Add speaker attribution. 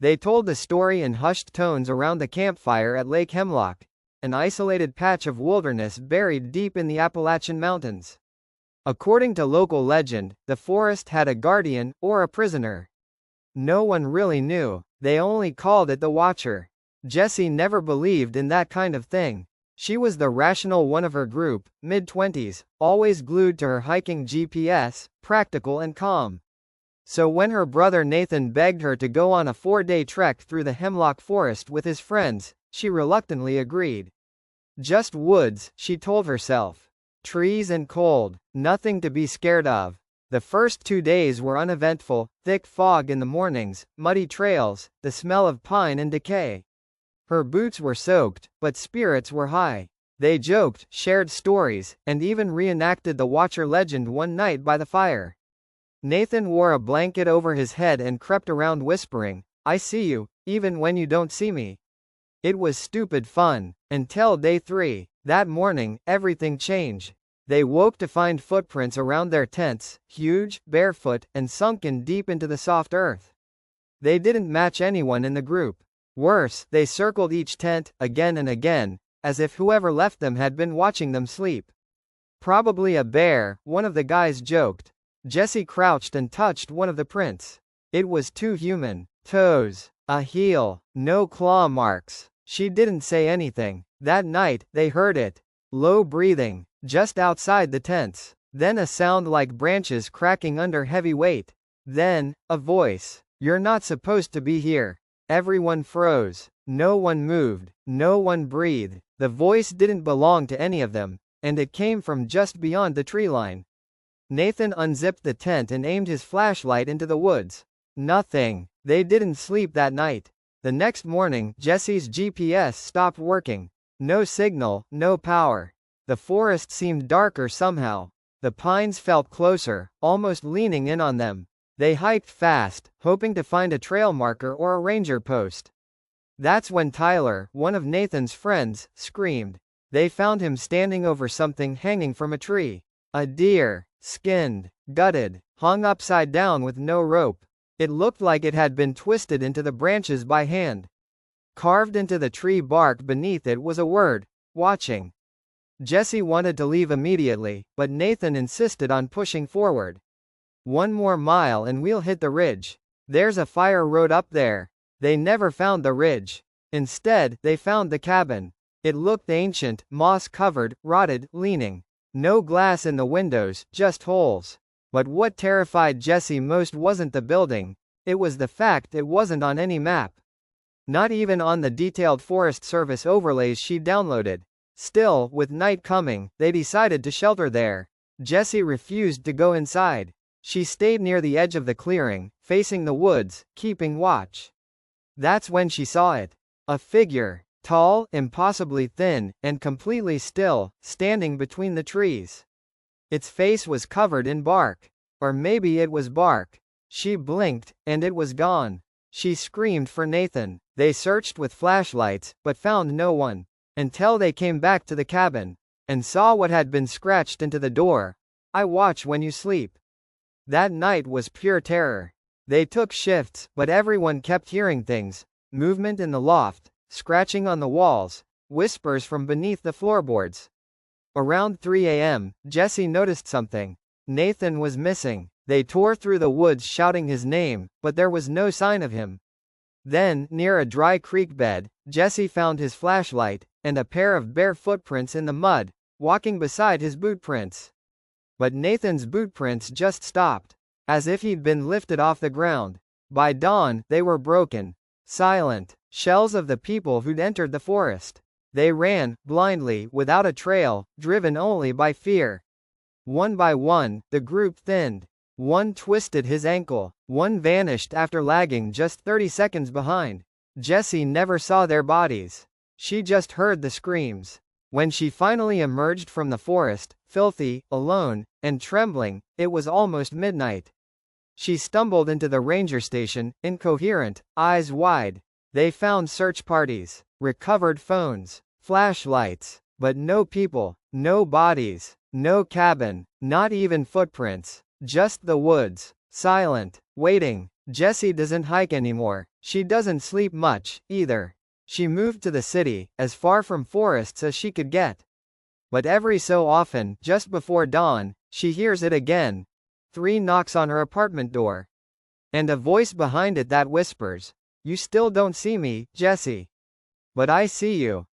Speaker 1: They told the story in hushed tones around the campfire at Lake Hemlock, an isolated patch of wilderness buried deep in the Appalachian Mountains. According to local legend, the forest had a guardian, or a prisoner. No one really knew, they only called it the Watcher. Jessie never believed in that kind of thing. She was the rational one of her group, mid-20s, always glued to her hiking GPS, practical and calm. So when her brother Nathan begged her to go on a 4-day trek through the Hemlock Forest with his friends, she reluctantly agreed. Just woods, she told herself. Trees and cold, nothing to be scared of. The first 2 days were uneventful, thick fog in the mornings, muddy trails, the smell of pine and decay. Her boots were soaked, but spirits were high. They joked, shared stories, and even reenacted the Watcher legend one night by the fire. Nathan wore a blanket over his head and crept around whispering, "I see you, even when you don't see me." It was stupid fun. Until day 3. That morning, everything changed. They woke to find footprints around their tents, huge, barefoot, and sunken deep into the soft earth. They didn't match anyone in the group. Worse, they circled each tent, again and again, as if whoever left them had been watching them sleep. "Probably a bear," one of the guys joked. Jessie crouched and touched one of the prints. It was too human. Toes. A heel. No claw marks. She didn't say anything. That night, they heard it. Low breathing, just outside the tents. Then a sound like branches cracking under heavy weight. Then, a voice. "You're not supposed to be here." Everyone froze. No one moved. No one breathed. The voice didn't belong to any of them, and it came from just beyond the tree line. Nathan unzipped the tent and aimed his flashlight into the woods. Nothing. They didn't sleep that night. The next morning, Jessie's GPS stopped working. No signal, no power. The forest seemed darker somehow. The pines felt closer, almost leaning in on them. They hiked fast, hoping to find a trail marker or a ranger post. That's when Tyler, one of Nathan's friends, screamed. They found him standing over something hanging from a tree. A deer, skinned, gutted, hung upside down with no rope. It looked like it had been twisted into the branches by hand. Carved into the tree bark beneath it was a word, "watching." Jessie wanted to leave immediately, but Nathan insisted on pushing forward. "One more mile and we'll hit the ridge. There's a fire road up there." They never found the ridge. Instead, they found the cabin. It looked ancient, moss-covered, rotted, leaning. No glass in the windows, just holes. But what terrified Jessie most wasn't the building. It was the fact it wasn't on any map. Not even on the detailed Forest Service overlays she downloaded. Still, with night coming, they decided to shelter there. Jessie refused to go inside. She stayed near the edge of the clearing, facing the woods, keeping watch. That's when she saw it. A figure, tall, impossibly thin, and completely still, standing between the trees. Its face was covered in bark. Or maybe it was bark. She blinked, and it was gone. She screamed for Nathan. They searched with flashlights, but found no one. Until they came back to the cabin. And saw what had been scratched into the door. "I watch when you sleep." That night was pure terror. They took shifts, but everyone kept hearing things. Movement in the loft, scratching on the walls, whispers from beneath the floorboards. Around 3 a.m., Jessie noticed something. Nathan was missing. They tore through the woods shouting his name, but there was no sign of him. Then, near a dry creek bed, Jessie found his flashlight, and a pair of bare footprints in the mud, walking beside his boot prints. But Nathan's boot prints just stopped, as if he'd been lifted off the ground. By dawn, they were broken, silent, shells of the people who'd entered the forest. They ran, blindly, without a trail, driven only by fear. One by one, the group thinned. One twisted his ankle. One vanished after lagging just 30 seconds behind. Jessie never saw their bodies. She just heard the screams. When she finally emerged from the forest, filthy, alone, and trembling, it was almost midnight. She stumbled into the ranger station, incoherent, eyes wide. They found search parties, recovered phones, flashlights, but no people, no bodies, no cabin, not even footprints, just the woods, silent, waiting. Jessie doesn't hike anymore. She doesn't sleep much, either. She moved to the city, as far from forests as she could get. But every so often, just before dawn, she hears it again. 3 knocks on her apartment door. And a voice behind it that whispers, "You still don't see me, Jessie. But I see you."